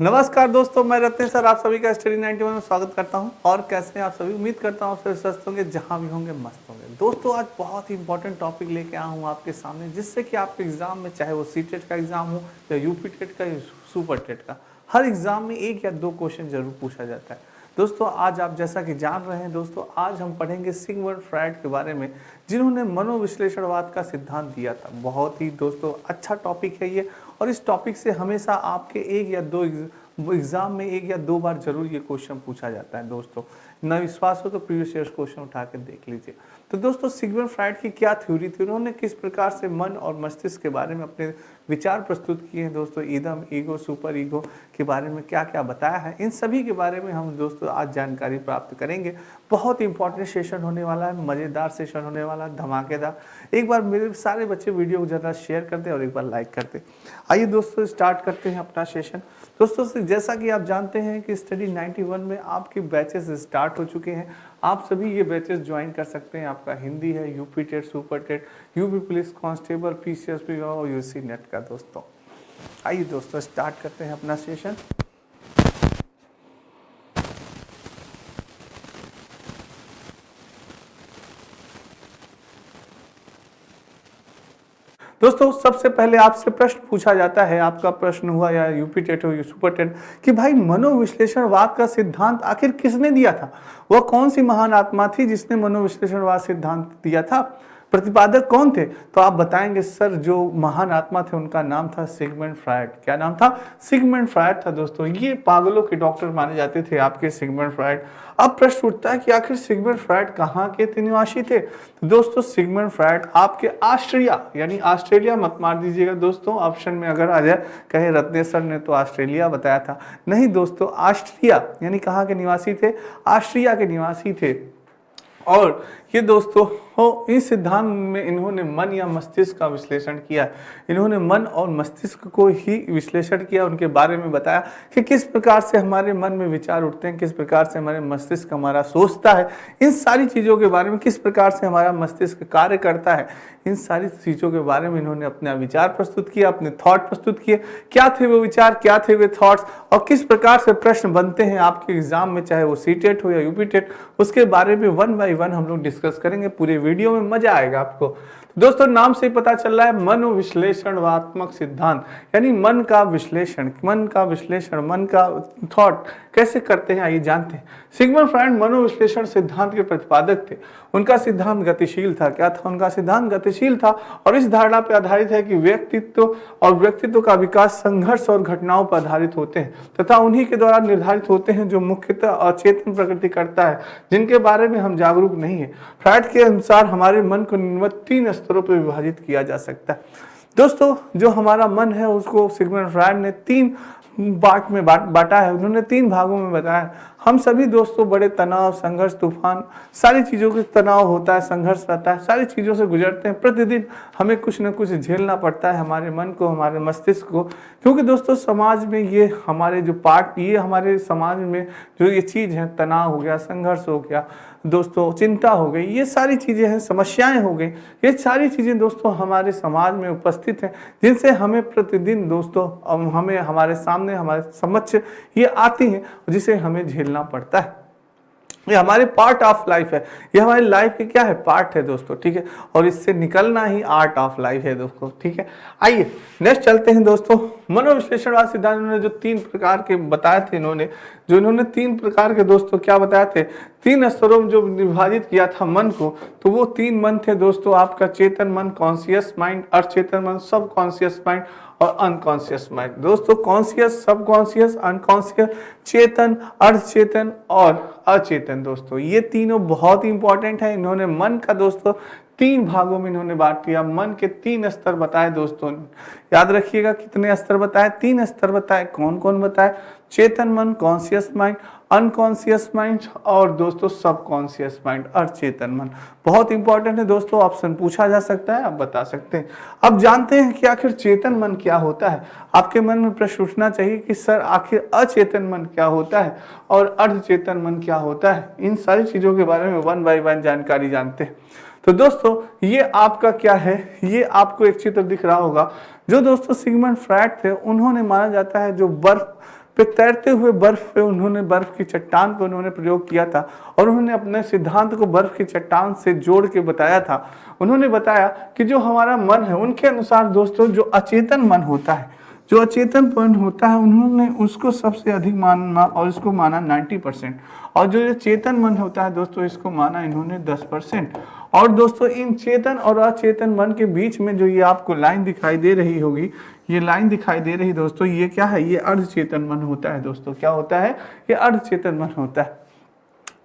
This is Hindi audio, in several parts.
नमस्कार दोस्तों, मैं रत्न सर आप सभी का स्टडी 91 में स्वागत करता हूं। और कैसे हैं आप सभी? उम्मीद करता हूं आप सभी स्वस्थ होंगे, जहां भी होंगे मस्त होंगे। दोस्तों आज बहुत ही इंपॉर्टेंट टॉपिक लेके आया हूं आपके सामने, जिससे कि आपके एग्जाम में, चाहे वो सीटेट का एग्जाम हो या यूपी टेट का या सुपर टेट का, हर एग्जाम में एक या दो क्वेश्चन जरूर पूछा जाता है। दोस्तों आज आप जैसा कि जान रहे हैं दोस्तों, आज हम पढ़ेंगे सिगमंड फ्रायड के बारे में, जिन्होंने मनोविश्लेषणवाद का सिद्धांत दिया था। बहुत ही दोस्तों अच्छा टॉपिक है ये, और इस टॉपिक से हमेशा आपके एक या दो एग्जाम में एक या दो बार जरूर ये क्वेश्चन पूछा जाता है। दोस्तों न विश्वास हो तो प्रीवियस ईयर क्वेश्चन उठा के देख लीजिए। तो दोस्तों सिगमंड फ्रायड की क्या थ्योरी थी, उन्होंने किस प्रकार से मन और मस्तिष्क के बारे में अपने विचार प्रस्तुत किए हैं दोस्तों, ईदम, ईगो, सुपर ईगो के बारे में क्या क्या बताया है, इन सभी के बारे में हम दोस्तों आज जानकारी प्राप्त करेंगे। बहुत इंपॉर्टेंट सेशन होने वाला है, मज़ेदार सेशन होने वाला है, धमाकेदार। एक बार मेरे सारे बच्चे वीडियो को ज़रा शेयर कर दें और एक बार लाइक कर दें। आइए दोस्तों स्टार्ट करते हैं अपना सेशन। दोस्तों जैसा कि आप जानते हैं कि स्टडी 91 में आपके बैचेस स्टार्ट हो चुके हैं। आप सभी ये बैचेस ज्वाइन कर सकते हैं। आपका हिंदी है, UP TET, super TET, UP police constable, PCSP और यूसी नेट का। दोस्तों आइए दोस्तों स्टार्ट करते हैं अपना सेशन। दोस्तों सबसे पहले आपसे प्रश्न पूछा जाता है, आपका प्रश्न हुआ या यूपी टेट हो या सुपर टेट, कि भाई मनोविश्लेषणवाद का सिद्धांत आखिर किसने दिया था? वह कौन सी महान आत्मा थी जिसने मनोविश्लेषणवाद सिद्धांत दिया था? प्रतिपादक कौन थे? तो आप बताएंगे सर जो महान आत्मा थे उनका नाम था सिगमंड फ्रायड। क्या नाम था? सिगमंड फ्रायड था। दोस्तों ये पागलों के डॉक्टर माने जाते थे आपके सिगमंड फ्रायड। अब प्रश्न उठता है कि आखिर सिगमंड फ्रायड कहाँ के निवासी थे? तो दोस्तों सिगमंड फ्रायड आपके ऑस्ट्रिया, यानी ऑस्ट्रेलिया मत मार दीजिएगा दोस्तों, ऑप्शन में अगर आ जाए कहे रत्नेश्वर ने तो ऑस्ट्रेलिया बताया था, नहीं दोस्तों ऑस्ट्रिया, यानी कहाँ के निवासी थे? ऑस्ट्रिया के निवासी थे। और ये दोस्तों इस सिद्धांत में इन्होंने मन या मस्तिष्क का विश्लेषण किया। इन्होंने मन और मस्तिष्क को ही विश्लेषण किया, उनके बारे में बताया कि किस प्रकार से हमारे मन में विचार उठते हैं, किस प्रकार से हमारे मस्तिष्क हमारा सोचता है, इन सारी चीज़ों के बारे में, किस प्रकार से हमारा मस्तिष्क कार्य करता है, इन सारी चीज़ों के बारे में इन्होंने अपना विचार प्रस्तुत किया, अपने थॉट प्रस्तुत किए। क्या थे वो विचार, क्या थे वे थॉट्स, और किस प्रकार से प्रश्न बनते हैं आपके एग्जाम में, चाहे वो सीटेट हो या यूपी टेट, उसके बारे में वन बाई वन हम लोग डिस्कस करेंगे। पूरे वीडियो में मजा आएगा आपको। दोस्तों नाम से ही पता चल रहा है मनोविश्लेषणात्मक सिद्धांत, यानी मन का विश्लेषण, मन का थॉट कैसे करते हैं आइए जानते हैं। सिगमंड फ्रायड मनोविश्लेषण सिद्धांत के प्रतिपादक थे। उनका सिद्धांत गतिशील था। क्या था उनका सिद्धांत? गतिशील था, और इस धारणा पर आधारित है कि व्यक्तित्व का विकास संघर्ष और घटनाओं पर आधारित होते हैं तथा उन्हीं के द्वारा निर्धारित होते हैं, जो मुख्यतः अचेतन प्रकृति करता है, जिनके बारे में हम जागरूक नहीं है। फ्रायड के अनुसार हमारे मन को निम्नलिखित 3 स्तरों पर विभाजित किया जा सकता है। दोस्तों जो हमारा मन है उसको सिगमंड फ्रायड ने 3 पार्ट में बांटा है। उन्होंने 3 भागों में बताया। हम सभी दोस्तों बड़े तनाव, संघर्ष, तूफान, सारी चीज़ों के तनाव होता है, संघर्ष रहता है, सारी चीज़ों से गुजरते हैं। प्रतिदिन हमें कुछ न कुछ झेलना पड़ता है, हमारे मन को, हमारे मस्तिष्क को, क्योंकि दोस्तों समाज में ये हमारे जो पार्ट, ये हमारे समाज में जो ये चीज़ है, तनाव हो गया, संघर्ष हो गया दोस्तों, चिंता हो गई, ये सारी चीज़ें हैं, समस्याएं हो गई, ये सारी चीज़ें दोस्तों हमारे समाज में उपस्थित हैं, जिनसे हमें प्रतिदिन दोस्तों हमें हमारे सामने, हमारे समक्ष ये आती हैं, जिसे हमें झेलना पड़ता है। ये हमारे पार्ट ऑफ लाइफ है, ये हमारी लाइफ की क्या है? पार्ट है दोस्तों, ठीक है। और इससे निकलना ही आर्ट ऑफ लाइफ है दोस्तों, ठीक है। आइए नेक्स्ट चलते हैं दोस्तों। मनोविश्लेषणवाद सिद्धांत ने जो 3 प्रकार के बताए थे, इन्होंने 3 प्रकार के दोस्तों क्या बताए थे? 3 स्तरों में जो विभाजित किया था मन को, तो वो 3 मन थे दोस्तों। आपका चेतन मन, कॉन्शियस माइंड, अचेतन मन, सब कॉन्शियस माइंड और अनकॉन्शियस माइंड। दोस्तों कॉन्शियस, सब कॉन्शियस, अनकॉन्शियस, चेतन, अर्धचेतन और अचेतन। दोस्तों ये तीनों बहुत ही इंपॉर्टेंट है। इन्होंने मन का दोस्तों 3 भागों में इन्होंने बांट दिया। मन के 3 स्तर बताए दोस्तों, याद रखिएगा कितने स्तर बताए? 3 स्तर बताए। कौन कौन बताए? चेतन मन, कॉन्शियस माइंड, अनकॉन्शियस माइंड और दोस्तों सब कॉन्शियस माइंड, अचेतन मन। बहुत इंपॉर्टेंट है दोस्तों, ऑप्शन पूछा जा सकता है, आप बता सकते हैं। अब जानते हैं कि आखिर चेतन मन क्या होता है। आपके मन में प्रश्न उठना चाहिए कि सर आखिर अचेतन मन क्या होता है और अर्धचेतन मन क्या होता है। इन सारी चीजों के बारे में वन बाय वन जानकारी जानते हैं। तो दोस्तों ये आपका क्या है, ये आपको एक चित्र दिख रहा होगा। जो दोस्तों सिगमंड फ्रायड थे, उन्होंने माना जाता है जो बर्फ पे तैरते हुए बर्फ पे उन्होंने बर्फ की चट्टान पे उन्होंने प्रयोग किया था और उन्होंने अपने सिद्धांत को बर्फ की चट्टान से जोड़ के बताया था। उन्होंने बताया कि जो हमारा मन है, उनके अनुसार दोस्तों जो अचेतन मन होता है, जो अचेतन मन होता है, उन्होंने उसको सबसे अधिक माना और इसको माना 90%, और जो चेतन मन होता है दोस्तों इसको माना इन्होंने 10%। और दोस्तों इन चेतन और अचेतन मन के बीच में जो ये आपको लाइन दिखाई दे रही होगी, ये लाइन दिखाई दे रही दोस्तों, ये क्या है? ये अर्धचेतन मन होता है दोस्तों। क्या होता है? ये अर्धचेतन मन होता है।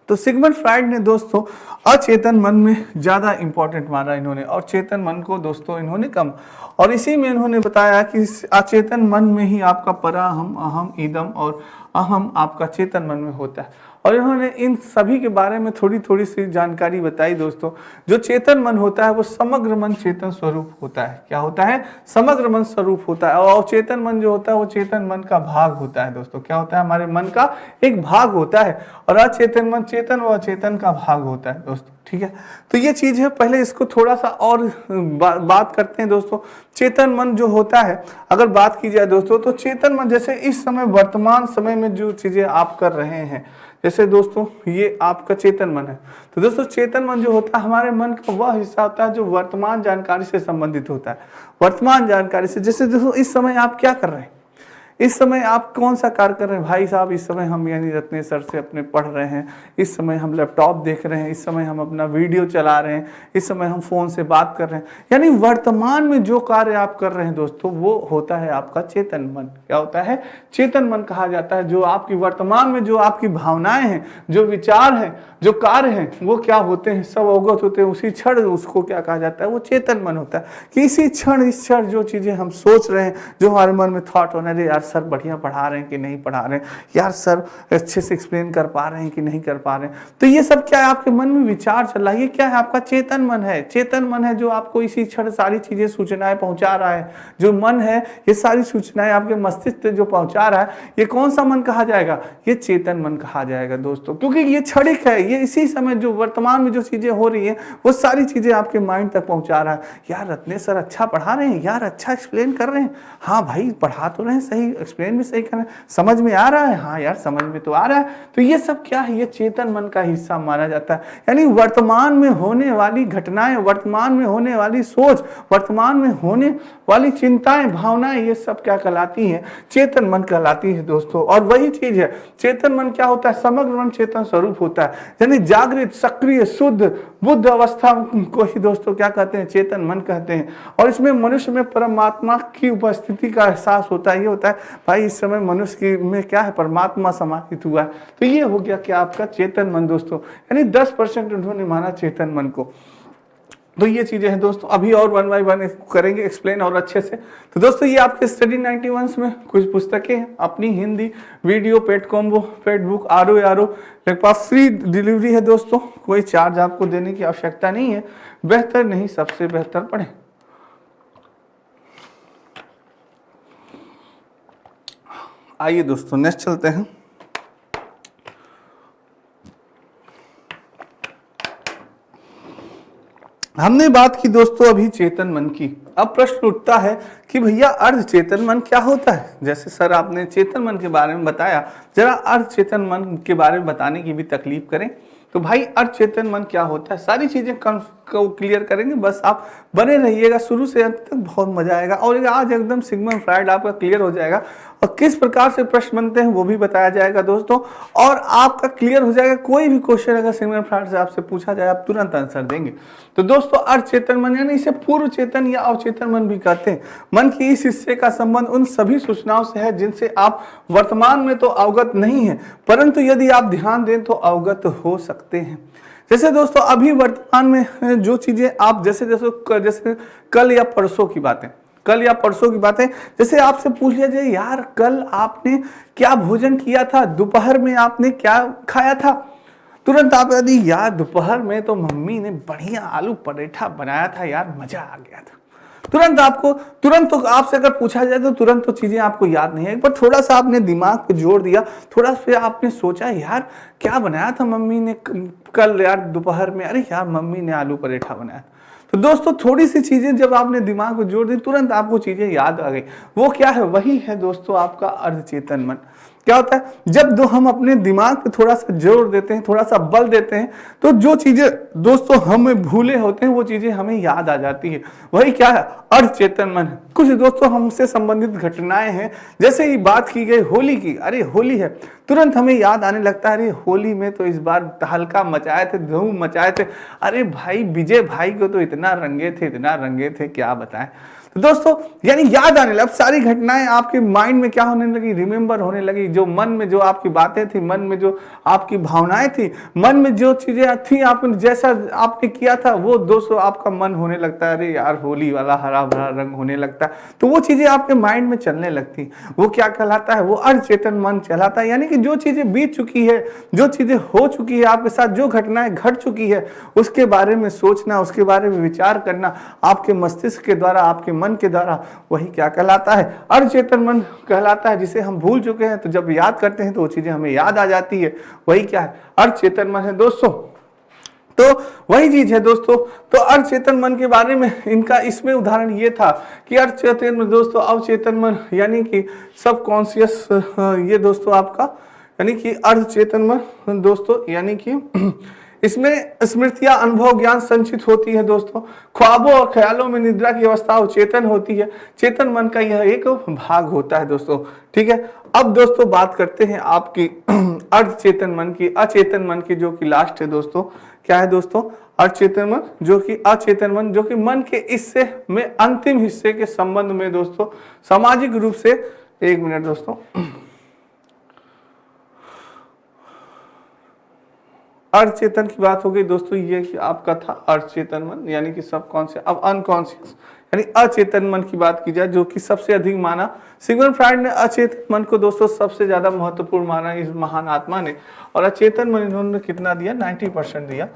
तो सिगमंड फ्राइड ने दोस्तों अचेतन मन में ज्यादा इंपॉर्टेंट माना इन्होंने, और चेतन मन को दोस्तों इन्होंने कम। और इसी में इन्होंने बताया कि अचेतन मन में ही आपका पराहम, अहम, इदम और अहम आपका चेतन मन में होता है। और इन्होंने इन सभी के बारे में थोड़ी थोड़ी सी जानकारी बताई दोस्तों। जो चेतन मन होता है वो समग्र मन चेतन स्वरूप होता है। क्या होता है? समग्र मन स्वरूप होता है। और चेतन मन जो होता है वो चेतन मन का भाग होता है दोस्तों। क्या होता है? हमारे मन का एक भाग होता है। और अचेतन मन चेतन व अचेतन का भाग होता है दोस्तों। ठीक है, तो ये चीज है। पहले इसको थोड़ा सा और बात करते हैं दोस्तों। चेतन मन जो होता है, अगर बात की जाए दोस्तों, तो चेतन मन जैसे इस समय वर्तमान समय में जो चीजें आप कर रहे हैं, जैसे दोस्तों ये आपका चेतन मन है, तो दोस्तों चेतन मन जो होता है हमारे मन का वह हिस्सा होता है जो वर्तमान जानकारी से संबंधित होता है। वर्तमान जानकारी से, जैसे दोस्तों इस समय आप क्या कर रहे हैं, इस समय आप कौन सा कार्य कर रहे हैं? भाई साहब इस समय हम यानी रत्नेश सर से अपने पढ़ रहे हैं, इस समय हम लैपटॉप देख रहे हैं, इस समय हम अपना वीडियो चला रहे हैं, इस समय हम फोन से बात कर रहे हैं। यानी वर्तमान में जो कार्य आप कर रहे हैं दोस्तों वो होता है आपका चेतन मन। क्या होता है? चेतन मन कहा जाता है। जो आपकी वर्तमान में जो आपकी भावनाएं हैं, जो विचार हैं, जो कार्य हैं, वो क्या होते हैं, सब अवगत होते हैं उसी क्षण। उसको क्या कहा जाता है? वो चेतन मन होता है। कि इसी क्षण, इस क्षण जो चीजें हम सोच रहे हैं, जो हमारे मन में थॉट होने, अरे यार सर बढ़िया पढ़ा रहे हैं कि नहीं पढ़ा रहे हैं, यार सर अच्छे से एक्सप्लेन कर पा रहे हैं कि नहीं कर पा रहे हैं, तो ये सब क्या है? आपके मन में विचार चल रहा है। ये क्या है? आपका चेतन मन है। चेतन मन है जो आपको इसी क्षण सारी चीजें, सूचनाएं पहुंचा रहा है। जो मन है ये सारी सूचनाएं आपके मस्तिष्क से जो पहुंचा रहा है, ये कौन सा मन कहा जाएगा? ये चेतन मन कहा जाएगा दोस्तों। क्योंकि ये क्षणिक है, ये इसी समय जो वर्तमान में जो चीजें हो रही है वो सारी चीजें आपके माइंड तक पहुंचा रहा है। यार रत्नेश सर अच्छा पढ़ा रहे हैं, यार अच्छा एक्सप्लेन कर रहे हैं, हाँ भाई पढ़ा तो रहे हैं, सही एक्सप्लेन भी सही कर रहे हैं, समझ में आ रहा है, हाँ यार समझ में तो आ रहा है। तो ये सब क्या है? ये चेतन मन का हिस्सा माना जाता है। यानी वर्तमान में होने वाली घटनाएं, वर्तमान में होने वाली सोच, वर्तमान में होने वाली चिंताएं, भावनाएं, ये सब क्या कहलाती हैं? चेतन मन कहलाती है दोस्तों। और वही चीज है, चेतन मन क्या होता है? समग्र मन चेतन स्वरूप होता है। यानी जागृत, सक्रिय, शुद्ध, बुद्ध अवस्था को ही दोस्तों क्या कहते हैं? चेतन मन कहते हैं। और इसमें मनुष्य में परमात्मा की उपस्थिति का एहसास होता है। ये होता है भाई इस समय मनुष्य की में क्या है? परमात्मा समाहित हुआ है। तो ये हो गया क्या? आपका चेतन मन दोस्तों। यानी 10% उन्होंने माना चेतन मन को। तो ये चीजें हैं दोस्तों। अभी और 1 बाय 1 करेंगे एक्सप्लेन और अच्छे से। तो दोस्तों ये आपके स्टडी 91 में कुछ पुस्तकें हैं अपनी, Hindi video, paid combo, paid book, आरो मेरे पास फ्री डिलीवरी है दोस्तों। कोई चार्ज आपको देने की आवश्यकता नहीं है। बेहतर नहीं, सबसे बेहतर पढ़ें। आइए दोस्तों नेक्स्ट चलते हैं। हमने बात की दोस्तों अभी चेतन मन की। अब प्रश्न उठता है कि भैया अर्ध चेतन मन क्या होता है? जैसे सर आपने चेतन मन के बारे में बताया, जरा अर्ध चेतन मन के बारे में बताने की भी तकलीफ करें। तो भाई अर्ध चेतन मन क्या होता है, सारी चीजें को क्लियर करेंगे। बस आप बने रहिएगा शुरू से अंत तक, बहुत मजा आएगा। और आज एकदम सिगमंड फ्राइड आपका क्लियर हो जाएगा और किस प्रकार से प्रश्न बनते हैं वो भी बताया जाएगा दोस्तों। और आपका क्लियर हो जाएगा, कोई भी क्वेश्चन अगर सिगमंड फ्राइड से आपसे पूछा जाए आप तुरंत आंसर देंगे। तो दोस्तों अर्ध चेतन मन यानी इसे पूर्व चेतन या अवचेतन मन भी कहते हैं। मन के इस हिस्से का संबंध उन सभी सूचनाओं से है जिनसे आप वर्तमान में तो अवगत नहीं है, परंतु यदि आप ध्यान दें तो अवगत हो सकते हैं। जैसे दोस्तों अभी वर्तमान में जो चीजें आप जैसे कल या परसों की बातें, जैसे आपसे पूछ लिया जाए यार कल आपने क्या भोजन किया था, दोपहर में आपने क्या खाया था, तुरंत आप यदि यार दोपहर में तो मम्मी ने बढ़िया आलू पराठा बनाया था, यार मजा आ गया था। तुरंत तो आपसे अगर पूछा जाए तो तुरंत तो चीजें आपको याद नहीं है, पर थोड़ा सा आपने दिमाग पे जोर दिया, थोड़ा सा आपने सोचा यार क्या बनाया था मम्मी ने कल यार दोपहर में, अरे यार मम्मी ने आलू पराठा बनाया। तो दोस्तों थोड़ी सी चीजें जब आपने दिमाग पे जोर दी तुरंत आपको चीजें याद आ गई। वो क्या है? वही है दोस्तों आपका अर्धचेतन मन। क्या होता है जब हम अपने दिमाग पे थोड़ा सा जोर देते हैं, थोड़ा सा बल देते हैं, तो जो चीजें दोस्तों हमें भूले होते हैं वो चीजें हमें याद आ जाती है। वही क्या है, अर्धचेतन मन। कुछ दोस्तों हमसे संबंधित घटनाएं हैं, जैसे ही बात की गई होली की, अरे होली है, तुरंत हमें याद आने लगता है अरे होली में तो इस बार तहलका मचाए थे, धूम मचाए थे, अरे भाई विजय भाई को तो इतना रंगे थे क्या बताएं। तो दोस्तों यानी याद आने लगा, अब सारी घटनाएं आपके माइंड में क्या होने लगी, रिमेंबर होने लगी। जो मन में जो आपकी बातें थी, मन में जो आपकी भावनाएं थी, मन में जो चीजें थी, आपने जैसा आपने किया था वो दोस्तों आपका मन होने लगता है, अरे यार होली वाला हरा भरा रंग होने लगता है, तो वो चीजें आपके माइंड में चलने लगती। वो क्या कहलाता है, वो अर्धचेतन मन कहलाता है। यानी कि जो चीजें बीत चुकी है, जो चीजें हो चुकी है आपके साथ, जो घटनाएं घट चुकी है, उसके बारे में सोचना, उसके बारे में विचार करना आपके मस्तिष्क के द्वारा, आपके मन के द्वारा, वही क्या कहलाता है, अर्धचेतन मन कहलाता है, जिसे हम भूल चुके हैं तो जब याद करते हैं तो वो चीजें हमें याद आ जाती है, वही क्या है, अर्धचेतन मन है दोस्तों। तो वही चीज है दोस्तों। तो अर्धचेतन मन के बारे में इनका इसमें उदाहरण ये था कि अर्धचेतन मन दोस्तों, अवचेतन मन यानी कि सब कॉन्शियस, ये दोस्तों आपका यानी कि अर्धचेतन मन दोस्तों, यानी कि इसमें स्मृतियां, अनुभव, ज्ञान संचित होती है दोस्तों। ख्वाबों और ख्यालों में निद्रा की अवस्था चेतन होती है। चेतन मन का यह एक भाग होता है दोस्तों, ठीक है। अब दोस्तों बात करते हैं आपकी अर्धचेतन मन की, अचेतन मन की, जो कि लास्ट है दोस्तों। क्या है दोस्तों, अचेतन मन, जो कि अचेतन मन, जो कि मन के हिस्से में अंतिम हिस्से के संबंध में दोस्तों सामाजिक रूप से, एक मिनट दोस्तों, अर्धचेतन की बात हो गई दोस्तों, ये कि आपका था अर्धचेतन मन यानी कि सबकॉन्शियस। अब अनकॉन्शियस यानी अचेतन मन की बात की जाए, जो कि सबसे अधिक माना, सिगमंड फ्रायड ने अचेतन मन को दोस्तों सबसे ज्यादा महत्वपूर्ण माना इस महान आत्मा ने। और अचेतन मन इन्होंने कितना दिया, 90% दिया।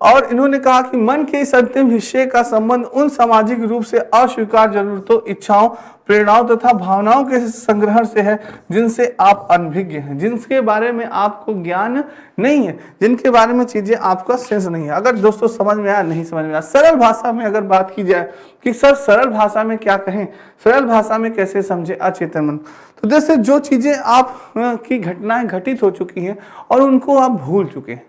और इन्होंने कहा कि मन के इस अंतिम हिस्से का संबंध उन सामाजिक रूप से अस्वीकार जरूरतों, इच्छाओं, प्रेरणाओं तथा भावनाओं के संग्रहण से है जिनसे आप अनभिज्ञ हैं, जिनके बारे में आपको ज्ञान नहीं है, जिनके बारे में चीजें आपका सेंस नहीं है। अगर दोस्तों समझ में आया, नहीं समझ में आया, सरल भाषा में अगर बात की जाए कि सर सरल भाषा में क्या कहें, सरल भाषा में कैसे समझे अचेतन मन, तो जैसे जो चीजें आप की घटनाएं घटित हो चुकी हैं और उनको आप भूल चुके हैं,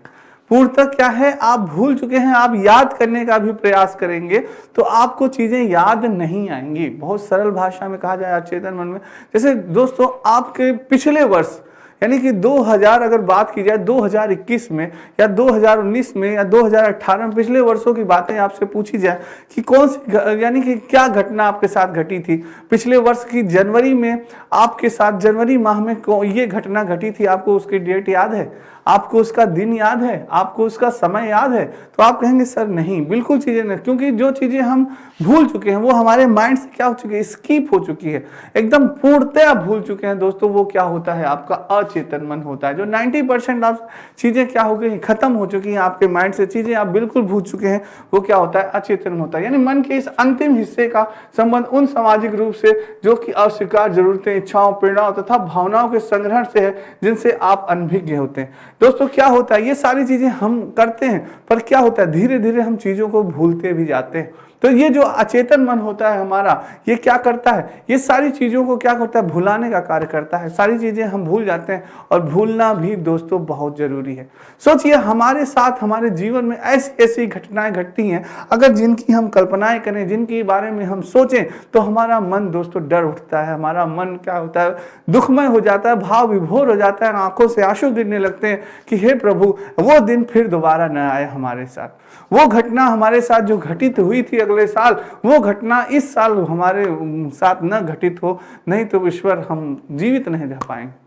पूर्णतः क्या है, आप भूल चुके हैं, आप याद करने का भी प्रयास करेंगे तो आपको चीजें याद नहीं आएंगी। बहुत सरल भाषा में कहा जाए अचेतन मन में, जैसे दोस्तों आपके पिछले वर्ष यानी कि 2000 अगर बात की जाए 2021 में या 2019 में या 2018 में, पिछले वर्षों की बातें आपसे पूछी जाए कि कौन सी यानी कि क्या घटना आपके साथ घटी थी पिछले वर्ष की जनवरी में, आपके साथ जनवरी माह में ये घटना घटी थी, आपको उसकी डेट याद है, आपको उसका दिन याद है, आपको उसका समय याद है? तो आप कहेंगे सर नहीं, बिल्कुल चीजें नहीं, क्योंकि जो चीजें हम भूल चुके हैं वो हमारे माइंड से क्या हो चुकी है, स्किप हो चुकी है, एकदम पूर्णतया भूल चुके हैं दोस्तों। वो क्या होता है, आपका अचेतन मन होता है। जो 90% आप चीजें क्या हो गई, खत्म हो चुकी हैं आपके माइंड से, चीजें आप बिल्कुल भूल चुके हैं, वो क्या होता है, अचेतन होता है। यानी मन के इस अंतिम हिस्से का संबंध उन सामाजिक रूप से जो कि अस्वीकार जरूरतें, इच्छाओं, प्रेरणाओं तथा भावनाओं के संग्रहण से है जिनसे आप अनभिज्ञ होते हैं। दोस्तों क्या होता है, ये सारी चीजें हम करते हैं पर क्या होता है, धीरे धीरे हम चीजों को भूलते भी जाते हैं। तो ये जो अचेतन मन होता है हमारा, ये क्या करता है, ये सारी चीजों को क्या करता है, भुलाने का कार्य करता है। सारी चीजें हम भूल जाते हैं और भूलना भी दोस्तों बहुत जरूरी है। सोचिए हमारे साथ हमारे जीवन में ऐसी ऐसी घटनाएं घटती हैं, अगर जिनकी हम कल्पनाएं करें, जिनके बारे में हम सोचें तो हमारा मन दोस्तों डर उठता है, हमारा मन क्या होता है, दुखमय हो जाता है, भाव विभोर हो जाता है, आंखों से आंसू गिरने लगते हैं कि हे प्रभु वो दिन फिर दोबारा न आए हमारे साथ, वो घटना हमारे साथ जो घटित हुई थी अगले साल, वो घटना इस साल हमारे साथ न घटित हो, नहीं तो ईश्वर हम जीवित नहीं रह पाएंगे।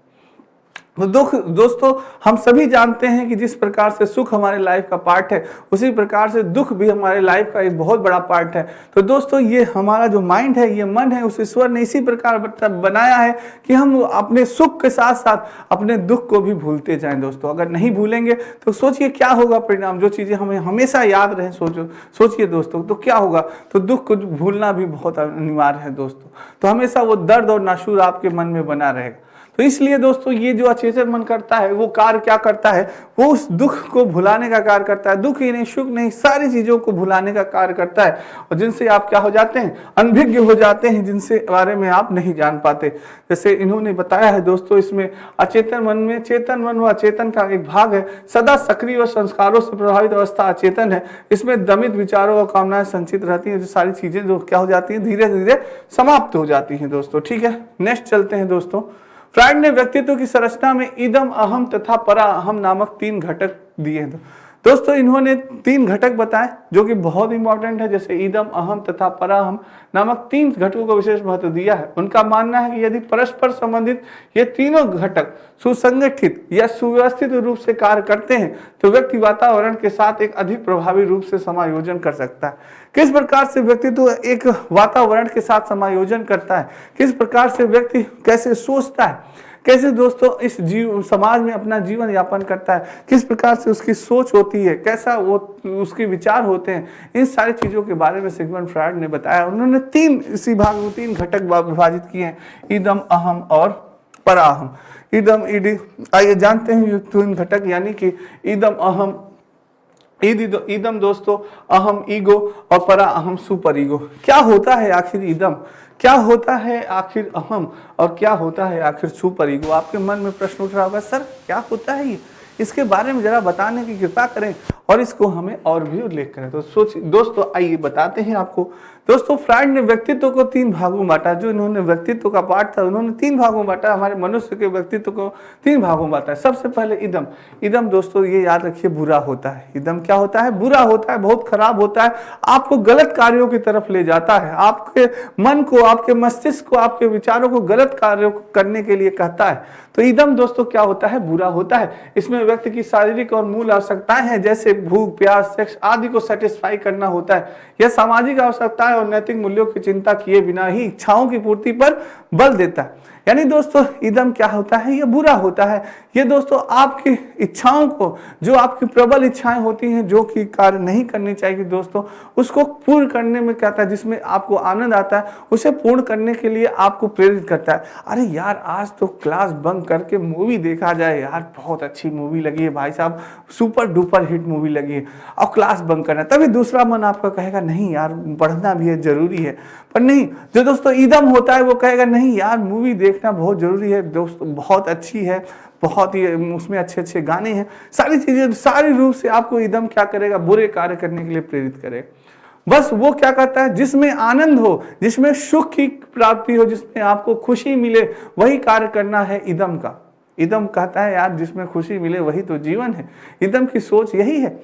तो दुख दोस्तों हम सभी जानते हैं कि जिस प्रकार से सुख हमारे लाइफ का पार्ट है, उसी प्रकार से दुख भी हमारे लाइफ का एक बहुत बड़ा पार्ट है। तो दोस्तों ये हमारा जो माइंड है, ये मन है, उस ईश्वर ने इसी प्रकार बनाया है कि हम अपने सुख के साथ साथ अपने दुख को भी भूलते जाएं दोस्तों। अगर नहीं भूलेंगे तो सोचिए क्या होगा परिणाम, जो चीजें हमें हमेशा याद रहे, सोचिए दोस्तों तो क्या होगा। तो दुख को भूलना भी बहुत अनिवार्य है दोस्तों। तो हमेशा वो दर्द और नाशूर आपके मन में बना रहेगा। तो इसलिए दोस्तों ये जो अचेतन मन करता है वो कार्य क्या करता है, वो उस दुख को भुलाने का कार्य करता है। दुख ही नहीं, सुख नहीं, सारी चीजों को भुलाने का कार्य करता है, और जिनसे आप क्या हो जाते हैं, अनभिज्ञ हो जाते हैं, जिनसे बारे में आप नहीं जान पाते। जैसे इन्होंने बताया है दोस्तों, इसमें अचेतन मन में चेतन मन व अचेतन का एक भाग है। सदा सक्रिय और संस्कारों से प्रभावित अवस्था अचेतन है। इसमें दमित विचारों और कामनाएं संचित रहती हैं, जो सारी चीजें जो क्या हो जाती हैं, धीरे धीरे समाप्त हो जाती हैं दोस्तों। ठीक है, नेक्स्ट चलते हैं दोस्तों। फ्राइड ने व्यक्तित्व की संरचना में इदम, अहम तथा परा अहम नामक 3 घटक दिए हैं। दोस्तों इन्होंने 3 घटक बताए जो कि बहुत इंपॉर्टेंट है, जैसे इदम, अहम तथा पराहम नामक 3 घटकों को विशेष महत्व दिया है। उनका मानना है कि यदि परस्पर संबंधित ये तीनों घटक सुसंगठित या सुव्यवस्थित रूप से कार्य करते हैं तो व्यक्ति वातावरण के साथ एक अधिक प्रभावी रूप से समायोजन कर सकता है। किस प्रकार से व्यक्तित्व एक वातावरण के साथ समायोजन करता है, किस प्रकार से व्यक्ति कैसे सोचता है, कैसे दोस्तों इस समाज में अपना जीवन यापन करता है, किस प्रकार से उसकी सोच होती है, कैसा वो उसके विचार होते हैं, इन सारी चीजों के बारे में सिगमंड फ्रायड ने बताया। उन्होंने 3 इसी भाग में 3 घटक विभाजित किए हैं, इदम, अहम और पराहम। इदम आइए जानते हैं ये 3 घटक, यानी कि इदम, अहम, इदम दोस्तों अहम ईगो और परा अहम सुपर ईगो। क्या होता है आखिर इदम, क्या होता है आखिर अहम, और क्या होता है आखिर सुपर ईगो? आपके मन में प्रश्न उठ रहा होगा, सर क्या होता है ये, इसके बारे में जरा बताने की कृपा करें और इसको हमें और भी उल्लेख करें। तो सोचिए दोस्तों, आइए बताते हैं आपको। दोस्तों फ्रायड ने व्यक्तित्व को 3 भागों में बांटा। जो इन्होंने व्यक्तित्व का पार्ट था उन्होंने 3 भागों में बांटा। हमारे मनुष्य के व्यक्तित्व को 3 भागों में बांटा है। सबसे पहले इदम। इदम दोस्तों ये याद रखिए बुरा होता है। इदम क्या होता है? बुरा होता है, बहुत खराब होता है, आपको गलत कार्यों की तरफ ले जाता है, आपके मन को, आपके मस्तिष्क को, आपके विचारों को गलत कार्यों को करने के लिए कहता है। तो इदम दोस्तों क्या होता है? बुरा होता है। इसमें व्यक्ति की शारीरिक और मूल आवश्यकताएं हैं, जैसे भूख, प्यास, सेक्स आदि को सेटिस्फाई करना होता है। यह सामाजिक आवश्यकताएं और नैतिक मूल्यों की चिंता किए बिना ही इच्छाओं की पूर्ति पर बल देता है। यानी दोस्तों इदम क्या होता है? ये बुरा होता है। ये दोस्तों आपकी इच्छाओं को, जो आपकी प्रबल इच्छाएं होती हैं, जो कि कार्य नहीं करनी चाहिए दोस्तों, उसको पूर्ण करने में कहता है, जिसमें आपको आनंद आता है, उसे पूर्ण करने के लिए आपको प्रेरित करता है। अरे यार आज तो क्लास बंक करके मूवी देखा जाए यार, बहुत अच्छी मूवी लगी है भाई साहब, सुपर डुपर हिट मूवी लगी है, और क्लास बंक करना। तभी दूसरा मन आपका कहेगा नहीं यार पढ़ना भी है, जरूरी है। पर नहीं, जो दोस्तों इदम होता है वो कहेगा नहीं यार मूवी देखना बहुत जरूरी है दोस्तों, बहुत अच्छी है, बहुत ही उसमें अच्छे अच्छे गाने हैं, सारी चीजें, सारी रूप से आपको इदम क्या करेगा? बुरे कार्य करने के लिए प्रेरित करेगा। बस वो क्या करता है? जिसमें आनंद हो, जिसमें सुख की प्राप्ति हो, जिसमें आपको खुशी मिले, वही कार्य करना है इदम का। इदम कहता है यार जिसमें खुशी मिले वही तो जीवन है। इदम की सोच यही है।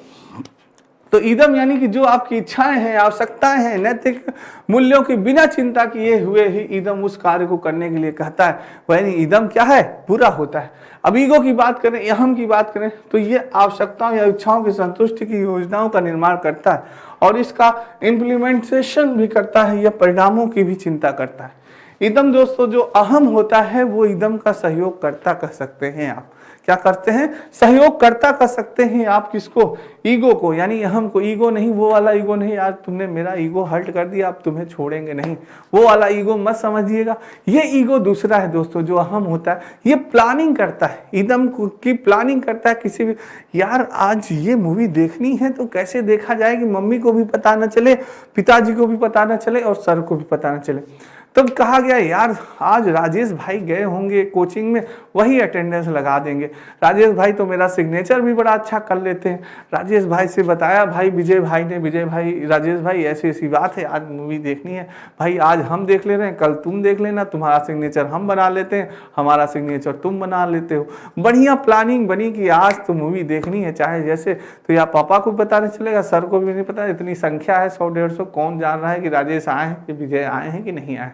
तो इदम यानी कि जो आपकी इच्छाएं हैं, आवश्यकताएं हैं, नैतिक मूल्यों की बिना चिंता किए हुए ही इदम उस कार्य को करने के लिए कहता है। वही इदम क्या है? बुरा होता है। अब ईगो की बात करें, अहम की बात करें, तो ये आवश्यकताओं या इच्छाओं की संतुष्टि की योजनाओं का निर्माण करता है और इसका इम्प्लीमेंटेशन भी करता है, या परिणामों की भी चिंता करता है। इदम दोस्तों जो अहम होता है वो इदम का सहयोगकर्ता कह सकते हैं आप। क्या करते हैं? सहयोगकर्ता कह सकते हैं आप किसको? ईगो को, यानी अहम को। ईगो नहीं, वो वाला ईगो नहीं, यार तुमने मेरा ईगो हर्ट कर दिया, आप तुम्हें छोड़ेंगे नहीं, वो वाला ईगो मत समझिएगा। ये ईगो दूसरा है दोस्तों, जो अहम होता है, ये प्लानिंग करता है, इदम की प्लानिंग करता है। किसी भी यार आज ये मूवी देखनी है तो कैसे देखा जाए कि मम्मी को भी पता न चले, पिताजी को भी पता न चले और सर को भी पता न चले। तब कहा गया यार आज राजेश भाई गए होंगे कोचिंग में, वही अटेंडेंस लगा देंगे। राजेश भाई तो मेरा सिग्नेचर भी बड़ा अच्छा कर लेते हैं। राजेश भाई से बताया भाई, विजय भाई ने, विजय भाई, राजेश भाई ऐसी ऐसी बात है, आज मूवी देखनी है भाई, आज हम देख ले रहे हैं, कल तुम देख लेना, तुम्हारा सिग्नेचर हम बना लेते हैं, हमारा सिग्नेचर तुम बना लेते हो। बढ़िया प्लानिंग बनी कि आज तो मूवी देखनी है, चाहे जैसे। तो या पापा को पता नहीं चलेगा, सर को भी नहीं पता, इतनी संख्या है 100-150, कौन जान रहा है कि राजेश आए हैं कि विजय आए हैं कि नहीं आए।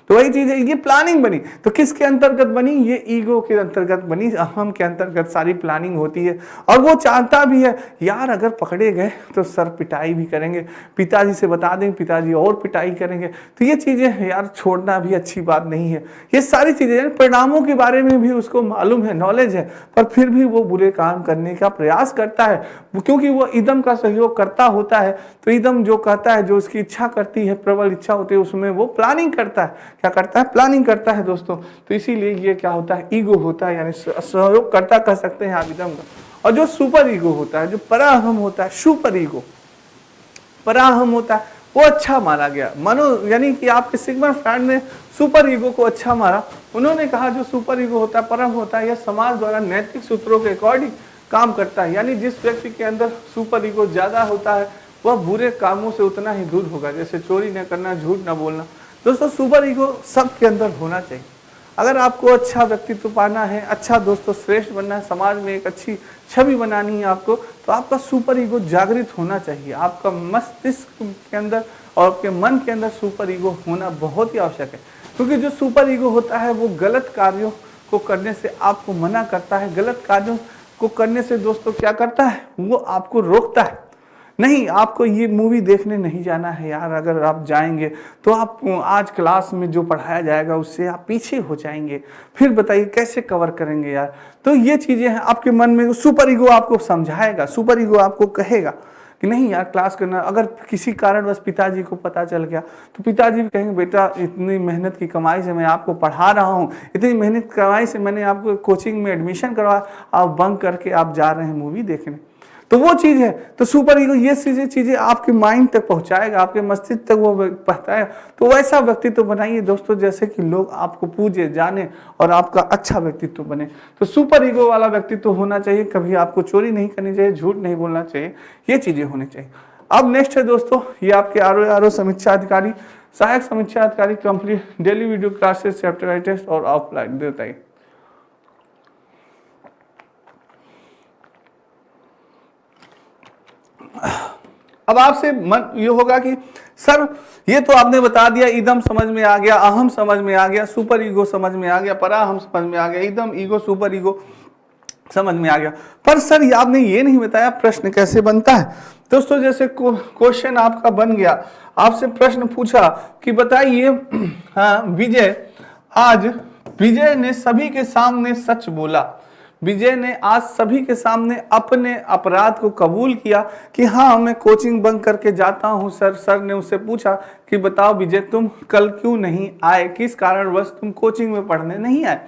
तो वही चीज है, ये प्लानिंग बनी। तो किसके अंतर्गत बनी? ये ईगो के अंतर्गत बनी, अहम के अंतर्गत सारी प्लानिंग होती है। और वो चाहता भी है यार अगर पकड़े गए तो सर पिटाई भी करेंगे, पिताजी से बता देंगे, पिताजी और पिटाई करेंगे। तो ये चीजें यार छोड़ना भी अच्छी बात नहीं है। ये सारी चीजें, परिणामों के बारे में भी उसको मालूम है, नॉलेज है, पर फिर भी वो बुरे काम करने का प्रयास करता है, क्योंकि वो इदम का सहयोग करता होता है। तो इदम जो कहता है, जो उसकी इच्छा करती है, प्रबल इच्छा होती है, उसमें वो प्लानिंग करता है। करता है, क्या करता है, प्लानिंग करता है दोस्तों। तो इसीलिए ये क्या होता है, ईगो होता है, यानी सहयोग करता कह सकते हैं आप इदम का। और जो सुपर ईगो होता है, जो पराहम होता है, सुपर ईगो पराहम होता है, वो अच्छा माना गया। यानी कि आपके सिगमंड फ्रॉइड ने सुपर ईगो को अच्छा माना। उन्होंने कहा जो सुपर ईगो होता है, परम होता है, यह समाज द्वारा नैतिक सूत्रों के अकॉर्डिंग काम करता है। यानी जिस व्यक्ति के अंदर सुपर ईगो ज्यादा होता है वह बुरे कामों से उतना ही दूर होगा, जैसे चोरी न करना, झूठ न बोलना। दोस्तों सुपर ईगो सबके अंदर होना चाहिए। अगर आपको अच्छा व्यक्तित्व पाना है, अच्छा दोस्तों श्रेष्ठ बनना है, समाज में एक अच्छी छवि बनानी है आपको, तो आपका सुपर ईगो जागृत होना चाहिए। आपका मस्तिष्क के अंदर और आपके मन के अंदर सुपर ईगो होना बहुत ही आवश्यक है, क्योंकि जो सुपर ईगो होता है वो गलत कार्यों को करने से आपको मना करता है। गलत कार्यों को करने से दोस्तों क्या करता है, वो आपको रोकता है। नहीं, आपको ये मूवी देखने नहीं जाना है यार, अगर आप जाएंगे तो आप आज क्लास में जो पढ़ाया जाएगा उससे आप पीछे हो जाएंगे, फिर बताइए कैसे कवर करेंगे यार। तो ये चीजें हैं आपके मन में, सुपर ईगो आपको समझाएगा, सुपर ईगो आपको कहेगा कि नहीं यार क्लास करना। अगर किसी कारणवश पिताजी को पता चल गया तो पिताजी भी कहेंगे बेटा इतनी मेहनत की कमाई से मैं आपको पढ़ा रहा हूँ, इतनी मेहनत की कमाई से मैंने आपको कोचिंग में एडमिशन करवा, आप बंक करके आप जा रहे हैं मूवी देखने। तो वो चीज है। तो सुपर ईगो ये चीजें आपके माइंड तक पहुंचाएगा, आपके मस्तिष्क तक वो पहुंचाएगा। तो वैसा व्यक्तित्व बनाइए दोस्तों जैसे कि लोग आपको पूजे जाने और आपका अच्छा व्यक्तित्व बने। तो सुपर ईगो वाला व्यक्तित्व होना चाहिए। कभी आपको चोरी नहीं करनी चाहिए, झूठ नहीं बोलना चाहिए, ये चीजें होनी चाहिए। अब नेक्स्ट है दोस्तों, ये आपके आरओ समीक्षा अधिकारी, सहायक समीक्षा अधिकारी complete daily video classes, chapter test और ऑफलाइन देता है। अब आपसे मन ये होगा कि सर ये तो आपने बता दिया, इदम समझ में आ गया, अहम समझ में आ गया, सुपर ईगो समझ में आ गया, पराहम समझ में आ गया, इदम ईगो सुपर ईगो समझ में आ गया, पर सर ये आपने ये नहीं बताया प्रश्न कैसे बनता है। दोस्तों जैसे क्वेश्चन आपका बन गया, आपसे प्रश्न पूछा कि बताइए, हाँ विजय ने सभी के सामने सच बोला। विजय ने आज सभी के सामने अपने अपराध को कबूल किया कि हाँ मैं कोचिंग बंक करके जाता हूँ सर। सर ने उससे पूछा कि बताओ विजय तुम कल क्यों नहीं आए, किस कारणवश तुम कोचिंग में पढ़ने नहीं आए।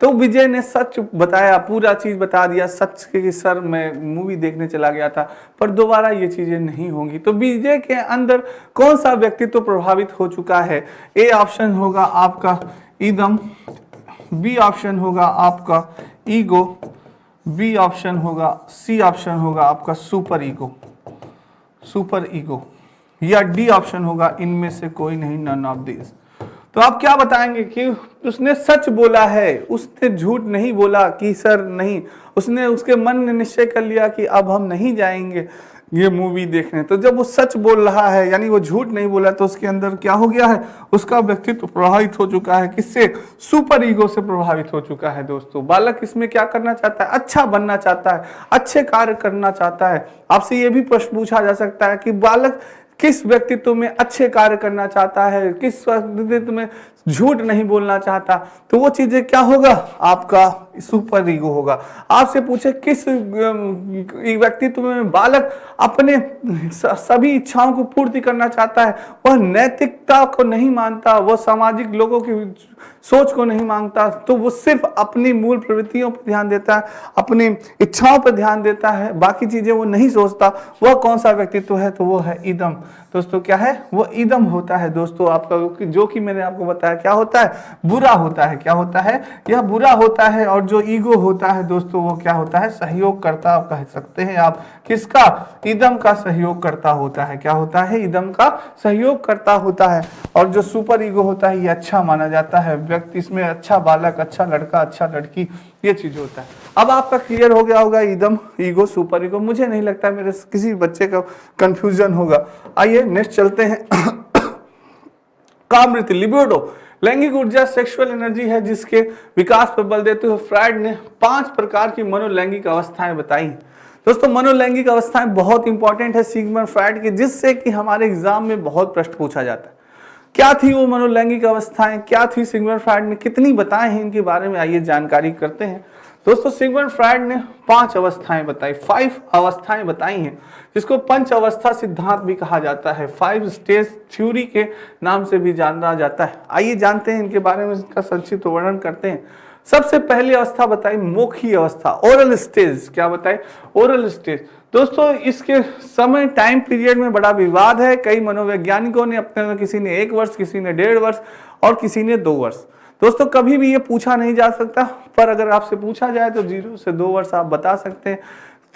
तो विजय ने सच बताया, पूरा चीज बता दिया सच कि सर मैं मूवी देखने चला गया था, पर दोबारा ये चीजें नहीं होंगी। तो विजय के अंदर कौन सा व्यक्तित्व प्रभावित हो चुका है। ए ऑप्शन होगा आपका इदम, बी ऑप्शन होगा आपका ईगो, बी ऑप्शन होगा, सी ऑप्शन होगा आपका सुपर ईगो, या डी ऑप्शन होगा इनमें से कोई नहीं, नन ऑफ दिस। तो आप क्या बताएंगे कि उसने सच बोला है, उसने झूठ नहीं बोला कि सर नहीं, उसके मन ने निश्चय कर लिया कि अब हम नहीं जाएंगे ये मूवी देखने। तो जब वो सच बोल रहा है, यानी वो झूठ नहीं बोला, तो उसके अंदर क्या हो गया है, उसका व्यक्तित्व प्रभावित हो चुका है। किससे, सुपर ईगो से प्रभावित हो चुका है। दोस्तों बालक इसमें क्या करना चाहता है, अच्छा बनना चाहता है, अच्छे कार्य करना चाहता है। आपसे ये भी प्रश्न पूछा जा सकता है कि बालक किस व्यक्तित्व में अच्छे कार्य करना चाहता है, किस व्यक्तित्व में झूठ नहीं बोलना चाहता। तो वो चीजें क्या होगा, आपका सुपर ईगो होगा। आपसे पूछे किस व्यक्तित्व में बालक अपने सभी इच्छाओं को पूर्ति करना चाहता है, वह नैतिकता को नहीं मानता, वह सामाजिक लोगों की सोच को नहीं मांगता, तो वो सिर्फ अपनी मूल प्रवृत्तियों पर ध्यान देता है, अपनी इच्छाओं पर ध्यान देता है, बाकी चीजें वो नहीं सोचता। वह कौन सा व्यक्तित्व है, तो वो है इदम। दोस्तों क्या है, वो इदम होता है दोस्तों आपका, जो कि मैंने आपको बताया क्या होता है, बुरा होता है। क्या होता है, यह बुरा होता है। और जो ईगो होता है दोस्तों वो क्या होता है, सहयोग करता, आप कह सकते हैं आप किसका, इदम का सहयोग करता होता है। क्या होता है, इदम का सहयोग करता होता है। और जो सुपर ईगो होता है ये अच्छा माना जाता है व्यक्ति, इसमें अच्छा बालक, अच्छा लड़का, अच्छा लड़की, ये चीज होता है। अब आपका क्लियर हो गया होगा इदम, ईगो, सुपर ईगो। मुझे नहीं लगता मेरे किसी बच्चे का कंफ्यूजन होगा। आइए नेक्स्ट चलते हैं। कामवृत्ति, लिबिडो, लैंगिक ऊर्जा, सेक्सुअल एनर्जी है जिसके विकास पर बल देते हुए फ्रायड ने 5 प्रकार की मनोलैंगिक अवस्थाएं बताई। दोस्तों मनोलैंगिक अवस्थाएं बहुत इंपॉर्टेंट है सिगमंड फ्रायड की, जिससे कि हमारे एग्जाम में बहुत प्रश्न पूछा जाता है। क्या थी वो मनोलैंगिक अवस्थाएं, क्या थी सिगमंड फ्रायड ने कितनी बताए हैं इनके बारे में, आइए जानकारी करते हैं। दोस्तों सिगमंड फ्रायड ने 5 अवस्थाएं बताई, 5 अवस्थाएं बताई हैं, जिसको पंच अवस्था सिद्धांत भी कहा जाता है, 5 स्टेज थ्योरी के नाम से भी जाना जाता है। आइए जानते हैं इनके बारे में, इसका संक्षिप्त वर्णन करते हैं। सबसे पहली अवस्था बताई मौखिक अवस्था, ओरल स्टेज। क्या बताई? Oral stage. दोस्तों इसके समय टाइम पीरियड में बड़ा विवाद है। कई मनोवैज्ञानिकों ने अपने में, किसी ने 1 वर्ष, किसी ने 1.5 वर्ष और किसी ने 2 वर्ष। दोस्तों कभी भी ये पूछा नहीं जा सकता, पर अगर आपसे पूछा जाए तो 0 से 2 वर्ष आप बता सकते हैं।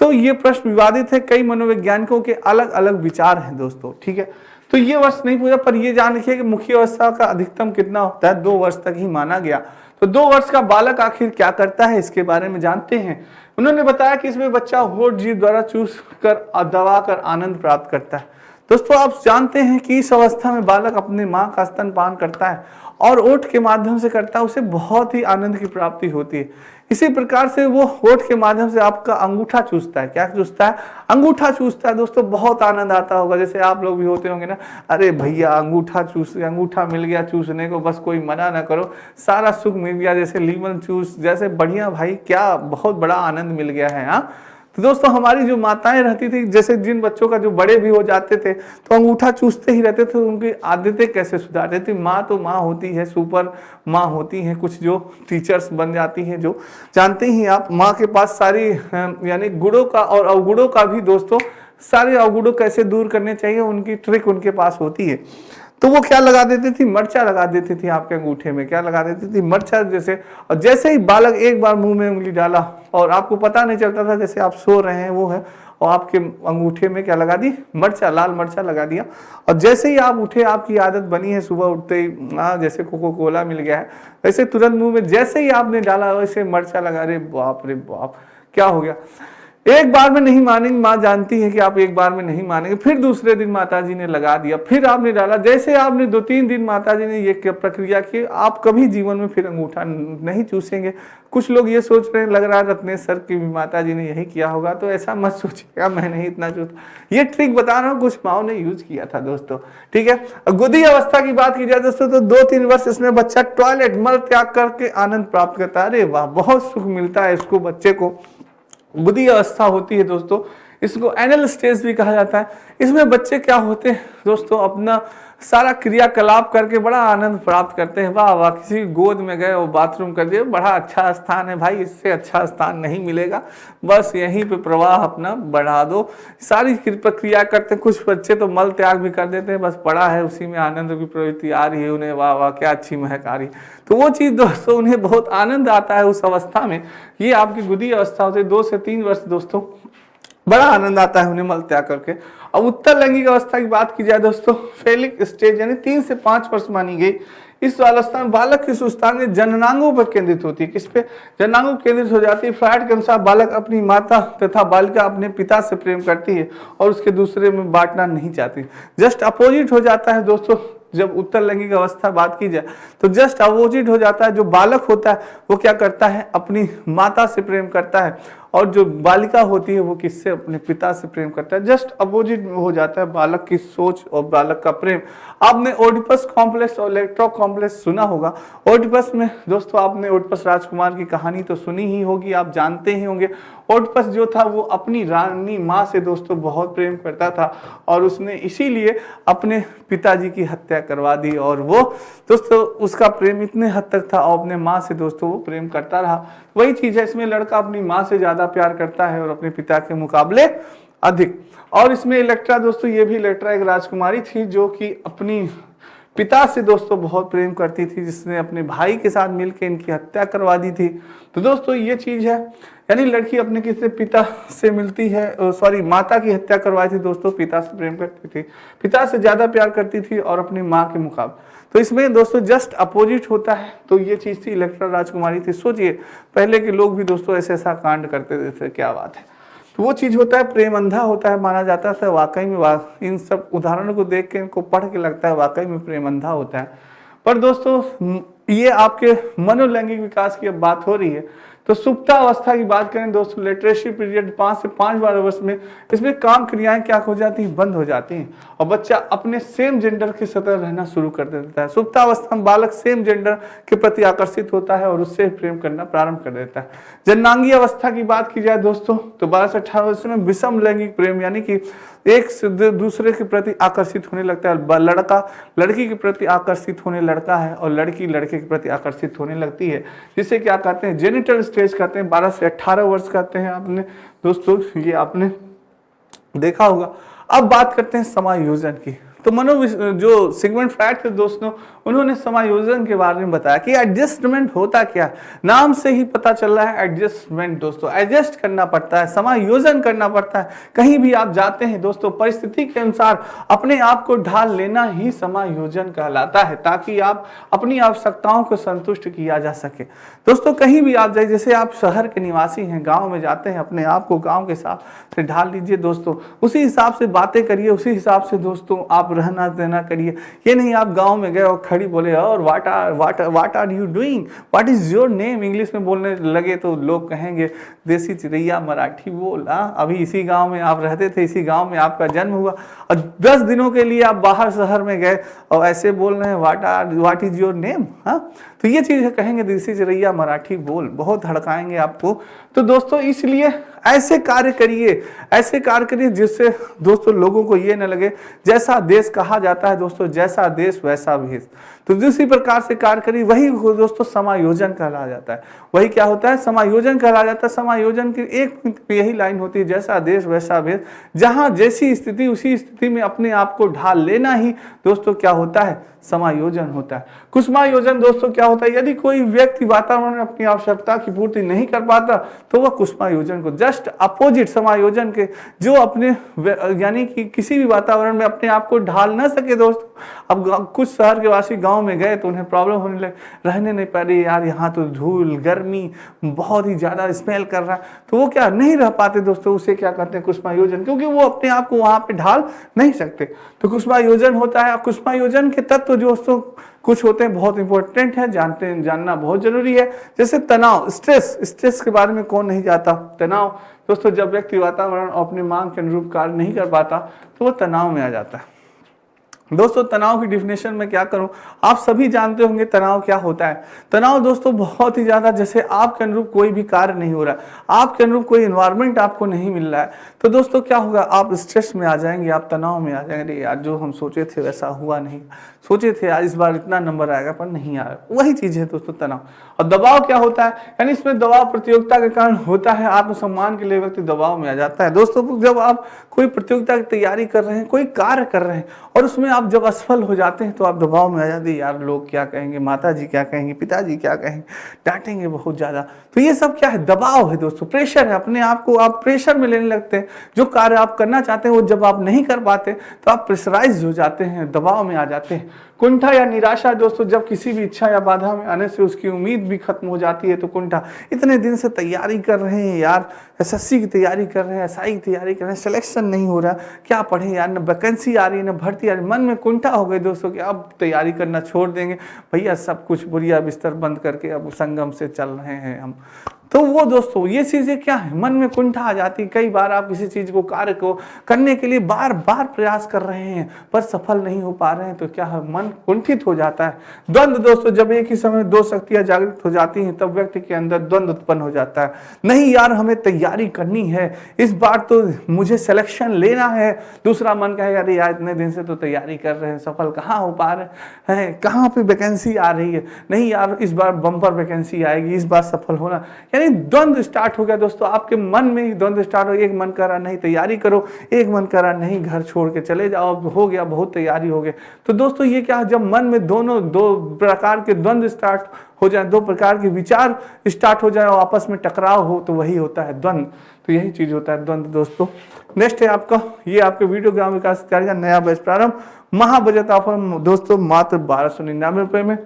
तो ये प्रश्न विवादित है, कई मनोवैज्ञानिकों के अलग अलग विचार हैं दोस्तों, ठीक है। तो ये वर्ष नहीं पूछा, पर ये जान रखिए कि मुख्य अवस्था का अधिकतम कितना होता है, 2 वर्ष तक ही माना गया। तो 2 वर्ष का बालक आखिर क्या करता है, इसके बारे में जानते हैं। उन्होंने बताया कि इसमें बच्चा होठ जीभ द्वारा चूस कर दबा कर आनंद प्राप्त करता है। दोस्तों आप जानते हैं कि इस अवस्था में बालक अपनी माँ का स्तनपान करता है और ओठ के माध्यम से करता है, उसे बहुत ही आनंद की प्राप्ति होती है। इसी प्रकार से वो ओठ के माध्यम से आपका अंगूठा चूसता है। क्या चूसता है? अंगूठा चूसता है। दोस्तों बहुत आनंद आता होगा, जैसे आप लोग भी होते होंगे ना, अरे भैया अंगूठा मिल गया चूसने को, बस कोई मना ना करो, सारा सुख मिल गया, जैसे लीमन चूस, जैसे बढ़िया भाई, क्या बहुत बड़ा आनंद मिल गया है। हाँ, तो दोस्तों हमारी जो माताएं रहती थी, जैसे जिन बच्चों का जो बड़े भी हो जाते थे तो अंगूठा चूसते ही रहते थे, उनकी आदतें कैसे सुधारती थी। माँ तो माँ होती है, सुपर माँ होती हैं, कुछ जो टीचर्स बन जाती हैं, जो जानते ही आप, माँ के पास सारी यानी गुणों का और अवगुणों का भी दोस्तों, सारे अवगुणों कैसे दूर करने चाहिए उनकी ट्रिक उनके पास होती है। तो वो क्या लगा देती थी? मिर्चा लगा देती थी आपके अंगूठे में। क्या लगा देती थी? मिर्चा। जैसे और जैसे ही बालक एक बार मुंह में उंगली डाला और आपको पता नहीं चलता था, जैसे आप सो रहे हैं वो है, और आपके अंगूठे में क्या लगा दी? मिर्चा, लाल मिर्चा लगा दिया। और जैसे ही आप उठे, आपकी आदत बनी है सुबह उठते ही, जैसे कोको कोला मिल गया है, वैसे तुरंत मुंह में जैसे ही आपने डाला वैसे मिर्चा लगा। अरे बाप रे बाप, क्या हो गया? एक बार में नहीं मानेंगे, माँ जानती है कि आप एक बार में नहीं मानेंगे। फिर दूसरे दिन माताजी ने लगा दिया, फिर आपने डाला। जैसे आपने 2-3 दिन माताजी ने ये प्रक्रिया की, आप कभी जीवन में फिर अंगूठा नहीं चूसेंगे। कुछ लोग ये सोच रहे हैं, लग रहा है रत्नेश सर की भी माताजी ने यही किया होगा, तो ऐसा मत सोचिएगा, मैं नहीं इतना चूसता। ये ट्रिक बता रहा हूँ, कुछ माओ ने यूज किया था दोस्तों, ठीक है। गोदी अवस्था की बात की जाए दोस्तों, तो 2-3 वर्ष इसमें बच्चा टॉयलेट मल त्याग करके आनंद प्राप्त करता है। अरे वाह, बहुत सुख मिलता है इसको, बच्चे को। बुद्धि अवस्था होती है दोस्तों, इसको एनल स्टेज भी कहा जाता है। इसमें बच्चे क्या होते हैं दोस्तों, अपना सारा क्रियाकलाप करके बड़ा आनंद प्राप्त करते हैं। वाह वाह, किसी गोद में गए और बाथरूम कर दिए, बड़ा अच्छा स्थान है भाई, इससे अच्छा स्थान नहीं मिलेगा, बस यहीं पे प्रवाह अपना बढ़ा दो। सारी प्रक्रिया करते हैं। कुछ बच्चे तो मल त्याग भी कर देते हैं, बस पड़ा है उसी में, आनंद की प्रवृत्ति आ रही है उन्हें, वाह वाह क्या अच्छी महक आ रही। तो वो चीज़ दोस्तों उन्हें बहुत आनंद आता है उस अवस्था में। ये आपकी गुदी अवस्था होती है, 2 से 3 वर्ष दोस्तों, बड़ा आनंद आता है उन्हें मल त्याग करके। अब उत्तर लैंगिक अवस्था की बात की जाए दोस्तों, फेलिक स्टेज यानी 3 से 5 वर्ष मानी गई। इस अवस्था में बालक की सुस्ता में जननांगों पर केंद्रित होती है। किस पे? जननांगों केंद्रित हो जाती है। फ्रायड के अनुसार बालक अपनी माता तथा बालिका अपने पिता से प्रेम करती है और उसके दूसरे में बांटना नहीं चाहती। जस्ट अपोजिट हो जाता है दोस्तों। जब उत्तर लैंगिक अवस्था बात की जाए तो जस्ट अपोजिट हो जाता है। जो बालक होता है वो क्या करता है? अपनी माता से प्रेम करता है, और जो बालिका होती है वो किससे? अपने पिता से प्रेम करता है। जस्ट अपोजिट हो जाता है बालक की सोच और बालक का प्रेम। आपने ओडिपस कॉम्प्लेक्स और इलेक्ट्रो कॉम्प्लेक्स सुना होगा। ओडिपस में दोस्तों आपने ओडिपस राजकुमार की कहानी तो सुनी ही होगी, आप जानते ही होंगे। ओडिपस जो था वो अपनी रानी माँ से दोस्तों बहुत प्रेम करता था, और उसने इसीलिए अपने पिताजी की हत्या करवा दी। और वो दोस्तों उसका प्रेम इतने हद तक था, और अपने माँ से दोस्तों वो प्रेम करता रहा। वही चीज है, इसमें लड़का अपनी माँ से ज्यादा प्यार करता है और अपने पिता के मुकाबले अधिक। और इसमें इलेक्ट्रा दोस्तों, ये भी इलेक्ट्रा एक राजकुमारी थी जो कि अपनी पिता से दोस्तों बहुत प्रेम करती थी, जिसने अपने भाई के साथ मिलकर इनकी हत्या करवा दी थी। तो दोस्तों ये चीज है, यानी लड़की अपने किसी पिता से मिलती है, सॉरी माता की हत्या करवाई थी दोस्तों, पिता से प्रेम करती थी, पिता से ज्यादा प्यार करती थी और अपनी माँ के मुकाबले। तो इसमें दोस्तों जस्ट अपोजिट होता है। तो ये चीज थी, इलेक्ट्रा राजकुमारी थी। सोचिए पहले के लोग भी दोस्तों ऐसे ऐसा कांड करते थे, क्या बात है। तो वो चीज होता है, प्रेम अंधा होता है माना जाता है। वाकई में इन सब उदाहरणों को देख के, इनको पढ़ के लगता है वाकई में प्रेम अंधा होता है। पर दोस्तों ये आपके मनोलैंगिक विकास की अब बात हो रही है। तो सुप्तावस्था की बात करें दोस्तों, लिटरेसी पीरियड 5 से 5-12 वर्ष में, इसमें काम क्रियाएं क्या हो जाती हैं, बंद हो जाती हैं और बच्चा अपने सेम जेंडर के साथ रहना शुरू कर देता है। सुप्तावस्था में बालक सेम जेंडर के प्रति आकर्षित होता है और उससे प्रेम करना प्रारंभ कर देता है। जननांगीय अवस्था की बात की जाए दोस्तों, तो 12 से 18 वर्ष में विषम लैंगिक प्रेम, यानी कि एक से दूसरे के प्रति आकर्षित होने लगता है। लड़का लड़की के प्रति आकर्षित होने लगता है और लड़की लड़के के प्रति आकर्षित होने लगती है, जिसे क्या कहते हैं, जेनिटल स्टेज कहते हैं। 12 से 18 वर्ष कहते हैं आपने दोस्तों, ये आपने देखा होगा। अब बात करते हैं समायोजन की। तो जो सिगमंड फ्रायड थे दोस्तों, उन्होंने समायोजन के बारे में बताया कि एडजस्टमेंट होता क्या है। नाम से ही पता चल रहा है एडजस्टमेंट दोस्तों, एडजस्ट करना पड़ता है, समायोजन करना पड़ता है। कहीं भी आप जाते हैं दोस्तों, परिस्थिति के अनुसार अपने आप को ढाल लेना ही समायोजन कहलाता है, ताकि आप अपनी आवश्यकताओं को संतुष्ट किया जा सके। दोस्तों कहीं भी आप जाइए, जैसे आप शहर के निवासी हैं, गाँव में जाते हैं, अपने आप को गाँव के हिसाब से ढाल लीजिए दोस्तों, उसी हिसाब से बातें करिए, उसी हिसाब से दोस्तों आप रहना देना करिए। ये नहीं आप गांव में गए और खड़ी बोले और what are you doing, what is your name, English में बोलने लगे तो लोग कहेंगे देसी चिड़ैया मराठी बोल। अभी इसी गांव में आप रहते थे, इसी गांव में आपका जन्म हुआ और 10 दिनों के लिए आप बाहर शहर में गए और ऐसे बोल रहे हैं व्हाट इज योर नेम। तो ये चीज कहेंगे देसी चिड़ैया मराठी बोल, बहुत हड़काएंगे आपको। तो दोस्तों इसलिए ऐसे कार्य करिए जिससे दोस्तों लोगों को ये न लगे, जैसा देश कहा जाता है दोस्तों, जैसा देश वैसा भेष। तो जिसी प्रकार से कार्य करिए, वही दोस्तों समायोजन कहला जाता है। वही क्या होता है, समायोजन कहला जाता है। समायोजन की एक यही लाइन होती है, जैसा देश वैसा भेष। जहां जैसी स्थिति उसी स्थिति में अपने आप को ढाल लेना ही दोस्तों क्या होता है, समायोजन होता है। कुसुमायोजन दोस्तों क्या होता है, यदि कोई व्यक्ति वातावरण में अपनी आवश्यकता की पूर्ति नहीं कर पाता तो वह कुसुमायोजन को जस्ट अपोजिट समायोजन के, जो अपने यानी कि किसी भी वातावरण में अपने आप को ढाल ना सके दोस्तों। अब कुछ शहर के वासी गांव में गए तो उन्हें प्रॉब्लम होने लगे, रहने नहीं पा रही यार, यहाँ तो धूल गर्मी बहुत ही ज्यादा स्मेल कर रहा है, तो वो क्या नहीं रह पाते दोस्तों। उसे क्या कहते हैं, कुसुमायोजन, क्योंकि वो अपने आप को वहां पे ढाल नहीं सकते। तो कुसुमायोजन होता है। कुसुमायोजन के तत्व दोस्तों कुछ होते हैं, बहुत इंपॉर्टेंट है, जानना बहुत जरूरी है। जैसे तनाव, स्ट्रेस के बारे में कौन नहीं जाता। तनाव दोस्तों, जब व्यक्ति वातावरण अपने मांग के अनुरूप कार्य नहीं कर पाता तो वो तनाव में आ जाता है। दोस्तों तनाव की डिफिनेशन में क्या करूं, आप सभी जानते होंगे तनाव क्या होता है। तनाव दोस्तों बहुत ही ज्यादा, जैसे आपके अनुरूप कोई भी कार्य नहीं हो रहा है, आपके अनुरूप कोई एनवायरनमेंट आपको नहीं मिल रहा है, तो दोस्तों क्या होगा, आप स्ट्रेस में आ जाएंगे, आप तनाव में आ जाएंगे। यार जो हम सोचे थे वैसा हुआ नहीं, सोचे थे आज इस बार इतना नंबर आएगा पर नहीं आया, वही चीज है दोस्तों तनाव। और दबाव क्या होता है, यानी इसमें दबाव प्रतियोगिता के कारण होता है, आत्मसम्मान के लिए व्यक्ति दबाव में आ जाता है। दोस्तों जब आप कोई प्रतियोगिता की तैयारी कर रहे हैं, कोई कार्य कर रहे हैं और उसमें आप जब असफल हो जाते हैं तो आप दबाव में आ जाते हैं, यार लोग क्या कहेंगे, माता जी क्या कहेंगे, पिताजी क्या कहेंगे, डांटेंगे बहुत ज्यादा। तो ये सब क्या है, दबाव है दोस्तों, प्रेशर है। अपने आप को आप प्रेशर में लेने लगते हैं। जो कार्य आप करना चाहते हैं वो जब आप नहीं कर पाते तो आप प्रेशराइज हो जाते हैं, दबाव में आ जाते हैं। कुंठा या निराशा दोस्तों, जब किसी भी इच्छा या बाधा में आने से उसकी उम्मीद भी खत्म हो जाती है तो कुंठा। इतने दिन से तैयारी कर रहे हैं यार, एसएससी की तैयारी कर रहे हैं, एसआई की तैयारी कर रहे हैं, सिलेक्शन नहीं हो रहा, क्या पढ़े यार, न वैकेंसी आ रही है न भर्ती आ रही, मन में कुंठा हो गए दोस्तों कि अब तैयारी करना छोड़ देंगे भैया, सब कुछ बुरिया बिस्तर बंद करके अब संगम से चल रहे हैं हम। तो वो दोस्तों ये चीजें क्या है, मन में कुंठा आ जाती है। कई बार आप किसी चीज को, कार्य को करने के लिए बार बार प्रयास कर रहे हैं पर सफल नहीं हो पा रहे हैं, तो क्या है, मन कुंठित हो जाता है। द्वंद्व दोस्तों, जब एक ही समय दो शक्तियां जागृत हो जाती हैं तब व्यक्ति के अंदर द्वंद्व उत्पन्न हो जाता है। नहीं यार हमें तैयारी करनी है, इस बार तो मुझे सिलेक्शन लेना है। दूसरा मन कहेगा अरे यार इतने दिन से तो तैयारी कर रहे हैं, सफल कहाँ हो पा रहे हैं, कहाँ पे वैकेंसी आ रही है, नहीं यार इस बार बम्पर वैकेंसी आएगी, इस बार सफल होना। यानी द्वंद्व स्टार्ट हो गया दोस्तों, आपके मन में ही द्वंद्व स्टार्ट हो। एक मन कर रहा नहीं तैयारी करो, एक मन कर रहा नहीं घर छोड़ के चले जाओ, अब हो गया बहुत तैयारी हो गई। तो दोस्तों ये क्या है, जब मन में दो प्रकार के द्वंद्व स्टार्ट हो जाए, दो प्रकार के विचार स्टार्ट हो जाए और आपस में टकराव हो तो वही होता है द्वंद्व। तो यही चीज होता है द्वंद्व दोस्तों। नेक्स्ट है आपका, ये आपके वीडियो ग्राम विकास तैयारी का नया बैच प्रारंभ, महाबजट ऑफर दोस्तों मात्र 1299 रुपए में।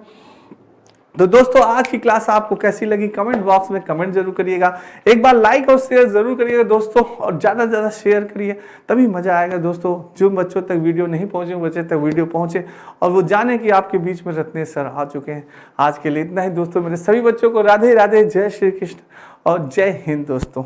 तो दोस्तों आज की क्लास आपको कैसी लगी कमेंट बॉक्स में कमेंट जरूर करिएगा। एक बार लाइक और शेयर जरूर करिएगा दोस्तों, और ज़्यादा से ज़्यादा शेयर करिए, तभी मज़ा आएगा दोस्तों। जो बच्चों तक वीडियो नहीं पहुँचे बच्चे तक वीडियो पहुँचे और वो जाने कि आपके बीच में रत्नेश सर आ चुके हैं। आज के लिए इतना ही दोस्तों। मेरे सभी बच्चों को राधे राधे, जय श्री कृष्ण और जय हिंद दोस्तों।